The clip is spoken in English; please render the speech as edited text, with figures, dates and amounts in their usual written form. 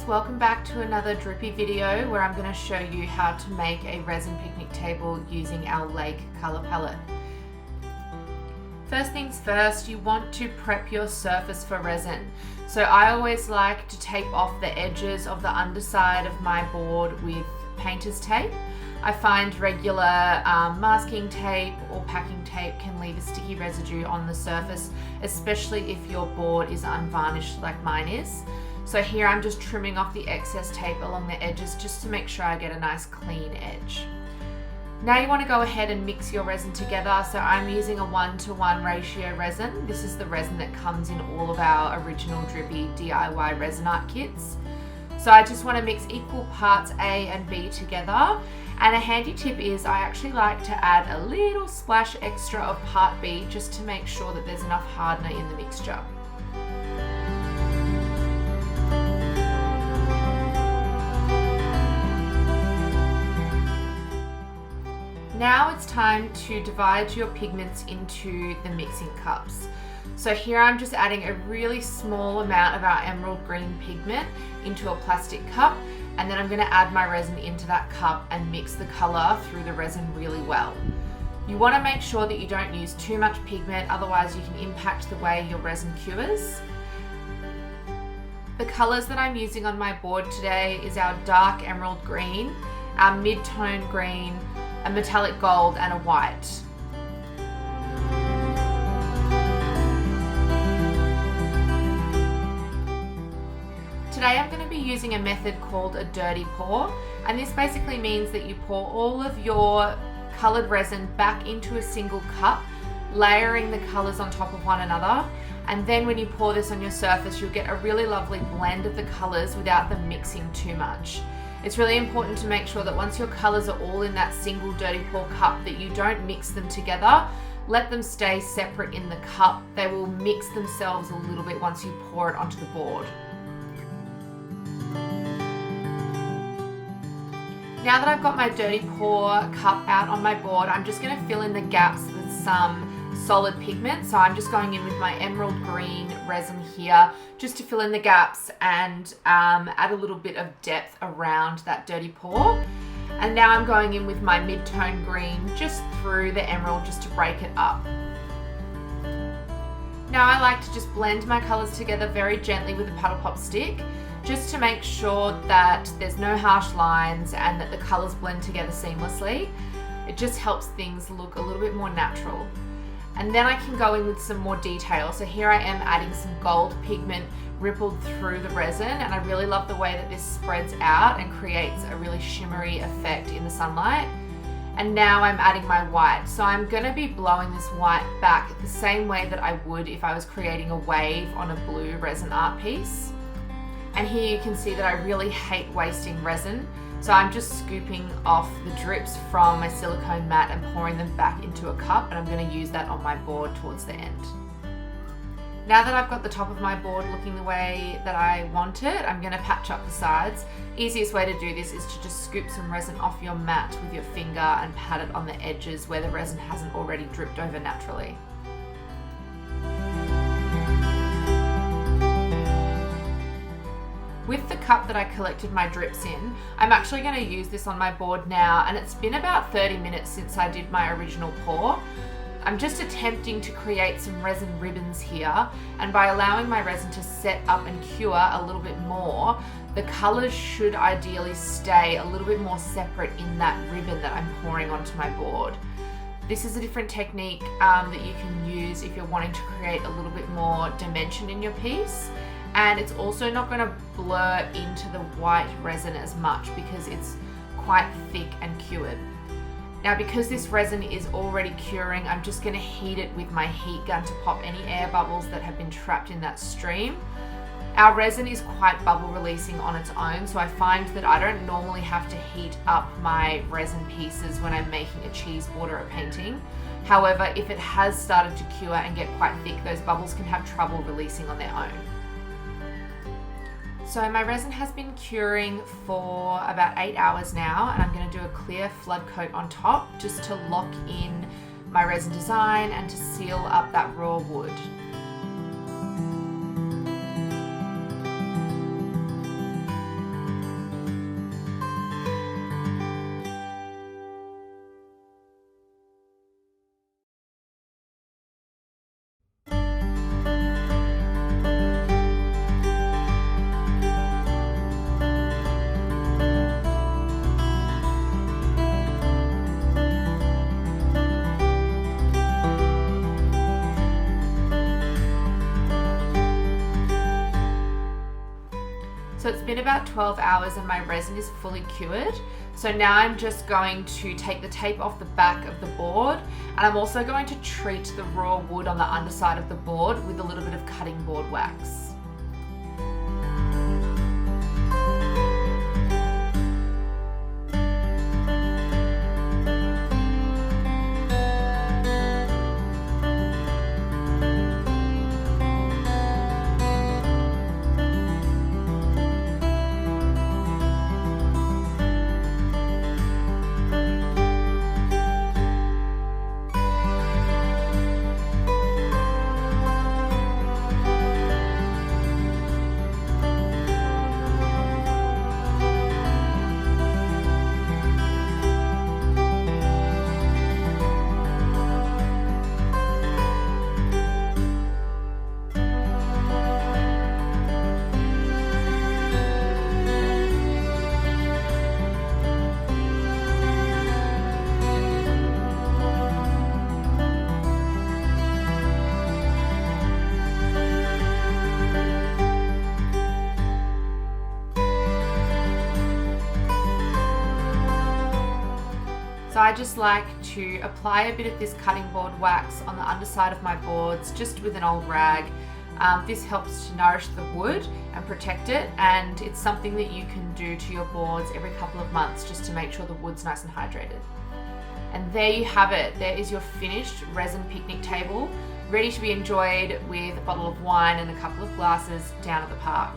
welcome back to another Drippy video where I'm going to show you how to make a resin picnic table using our lake colour palette. First things first, you want to prep your surface for resin. So I always like to tape off the edges of the underside of my board with painter's tape. I find regular masking tape or packing tape can leave a sticky residue on the surface, especially if your board is unvarnished like mine is. So here I'm just trimming off the excess tape along the edges just to make sure I get a nice clean edge. Now you want to go ahead and mix your resin together. So I'm using a 1:1 ratio resin. This is the resin that comes in all of our original Drippy DIY resin art kits. So I just want to mix equal parts A and B together. And a handy tip is I actually like to add a little splash extra of part B just to make sure that there's enough hardener in the mixture. Now it's time to divide your pigments into the mixing cups. So here I'm just adding a really small amount of our emerald green pigment into a plastic cup, and then I'm going to add my resin into that cup and mix the colour through the resin really well. You want to make sure that you don't use too much pigment, otherwise you can impact the way your resin cures. The colours that I'm using on my board today is our dark emerald green, our mid-tone green, a metallic gold and a white. Today I'm going to be using a method called a dirty pour, and this basically means that you pour all of your coloured resin back into a single cup, layering the colours on top of one another, and then when you pour this on your surface you'll get a really lovely blend of the colours without them mixing too much. It's really important to make sure that once your colours are all in that single dirty pour cup that you don't mix them together. Let them stay separate in the cup. They will mix themselves a little bit once you pour it onto the board. Now that I've got my dirty pour cup out on my board, I'm just going to fill in the gaps with some solid pigment. So I'm just going in with my emerald green resin here just to fill in the gaps and add a little bit of depth around that dirty pour. And now I'm going in with my mid-tone green just through the emerald just to break it up. Now I like to just blend my colours together very gently with a paddle pop stick, just to make sure that there's no harsh lines and that the colours blend together seamlessly. It just helps things look a little bit more natural. And then I can go in with some more detail. So here I am adding some gold pigment rippled through the resin, and I really love the way that this spreads out and creates a really shimmery effect in the sunlight. And now I'm adding my white. So I'm going to be blowing this white back the same way that I would if I was creating a wave on a blue resin art piece. And here you can see that I really hate wasting resin. So I'm just scooping off the drips from my silicone mat and pouring them back into a cup, and I'm going to use that on my board towards the end. Now that I've got the top of my board looking the way that I want it, I'm going to patch up the sides. Easiest way to do this is to just scoop some resin off your mat with your finger and pat it on the edges where the resin hasn't already dripped over naturally. With the cup that I collected my drips in, I'm actually going to use this on my board now, and it's been about 30 minutes since I did my original pour. I'm just attempting to create some resin ribbons here, and by allowing my resin to set up and cure a little bit more, the colours should ideally stay a little bit more separate in that ribbon that I'm pouring onto my board. This is a different technique that you can use if you're wanting to create a little bit more dimension in your piece. And it's also not going to blur into the white resin as much because it's quite thick and cured. Now because this resin is already curing, I'm just going to heat it with my heat gun to pop any air bubbles that have been trapped in that stream. Our resin is quite bubble releasing on its own, so I find that I don't normally have to heat up my resin pieces when I'm making a cheese board or a painting. However, if it has started to cure and get quite thick, those bubbles can have trouble releasing on their own. So my resin has been curing for about 8 hours now, and I'm going to do a clear flood coat on top just to lock in my resin design and to seal up that raw wood. been about 12 hours and my resin is fully cured. So now I'm just going to take the tape off the back of the board, and I'm also going to treat the raw wood on the underside of the board with a little bit of cutting board wax. So I just like to apply a bit of this cutting board wax on the underside of my boards, just with an old rag. This helps to nourish the wood and protect it, and it's something that you can do to your boards every couple of months just to make sure the wood's nice and hydrated. And there you have it. There is your finished resin picnic table, ready to be enjoyed with a bottle of wine and a couple of glasses down at the park.